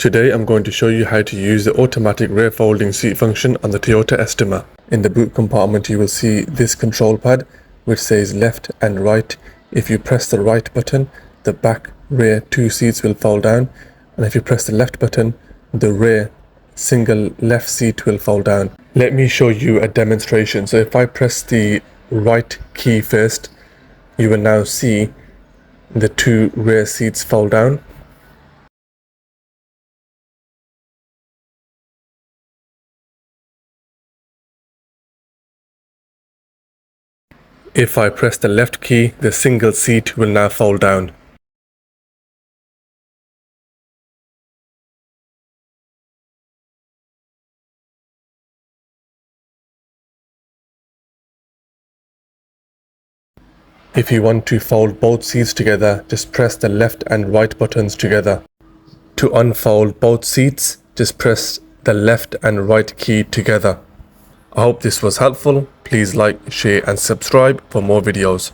Today I'm going to show you how to use the automatic rear folding seat function on the Toyota Estima. In the boot compartment you will see this control pad which says left and right. If you press the right button, the back rear two seats will fold down, and if you press the left button, the rear single left seat will fold down. Let me show you a demonstration. So if I press the right key first, you will now see the two rear seats fold down. If I press the left key, the single seat will now fold down. If you want to fold both seats together, just press the left and right buttons together. To unfold both seats, just press the left and right key together. I hope this was helpful. Please like, share and subscribe for more videos.